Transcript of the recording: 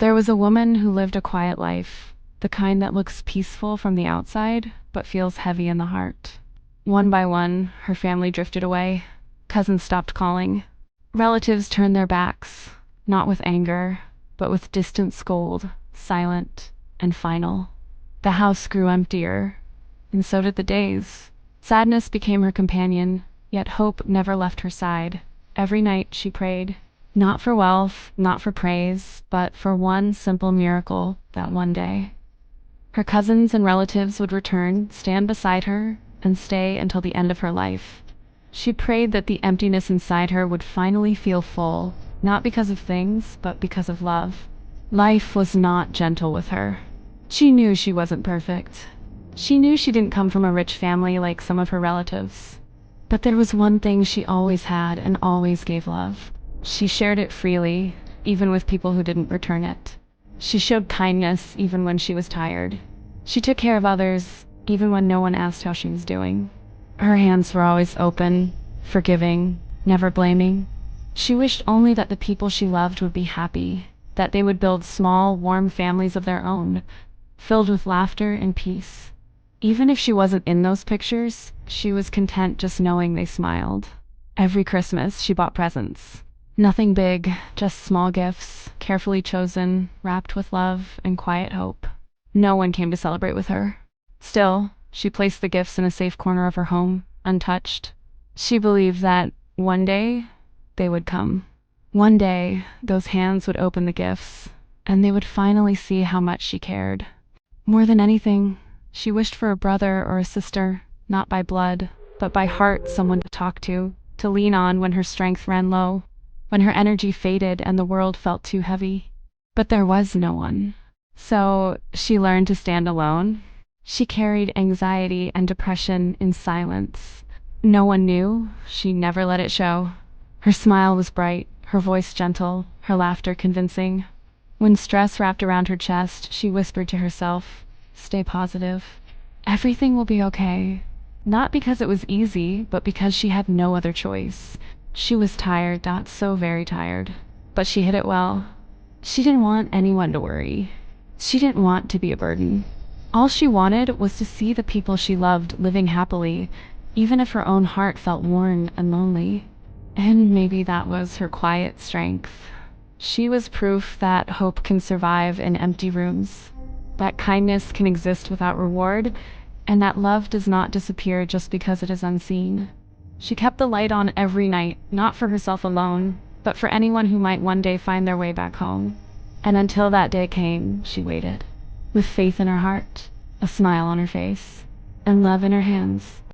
There was a woman who lived a quiet life, the kind that looks peaceful from the outside, but feels heavy in the heart. One by one, her family drifted away. Cousins stopped calling. Relatives turned their backs, not with anger, but with distant scold, silent and final. The house grew emptier, and so did the days. Sadness became her companion, yet hope never left her side. Every night she prayed, not for wealth, not for praise, but for one simple miracle that one day her cousins and relatives would return, stand beside her, and stay until the end of her life. She prayed that the emptiness inside her would finally feel full, not because of things, but because of love. Life was not gentle with her. She knew she wasn't perfect. She knew she didn't come from a rich family like some of her relatives. But there was one thing she always had and always gave: love. She shared it freely, even with people who didn't return it. She showed kindness even when she was tired. She took care of others, even when no one asked how she was doing. Her hands were always open, forgiving, never blaming. She wished only that the people she loved would be happy, that they would build small, warm families of their own, filled with laughter and peace. Even if she wasn't in those pictures, she was content just knowing they smiled. Every Christmas, she bought presents. Nothing big, just small gifts, carefully chosen, wrapped with love and quiet hope. No one came to celebrate with her. Still, she placed the gifts in a safe corner of her home, untouched. She believed that one day they would come. One day, those hands would open the gifts, and they would finally see how much she cared. More than anything, she wished for a brother or a sister, not by blood, but by heart, someone to talk to lean on when her strength ran low, when her energy faded and the world felt too heavy. But there was no one. So she learned to stand alone. She carried anxiety and depression in silence. No one knew. She never let it show. Her smile was bright, her voice gentle, her laughter convincing. When stress wrapped around her chest, she whispered to herself, "Stay positive. Everything will be okay." Not because it was easy, but because she had no other choice. She was tired, not so very tired, but she hid it well. She didn't want anyone to worry. She didn't want to be a burden. All she wanted was to see the people she loved living happily, even if her own heart felt worn and lonely. And maybe that was her quiet strength. She was proof that hope can survive in empty rooms, that kindness can exist without reward, and that love does not disappear just because it is unseen. She kept the light on every night, not for herself alone, but for anyone who might one day find their way back home. And until that day came, she waited, with faith in her heart, a smile on her face, and love in her hands.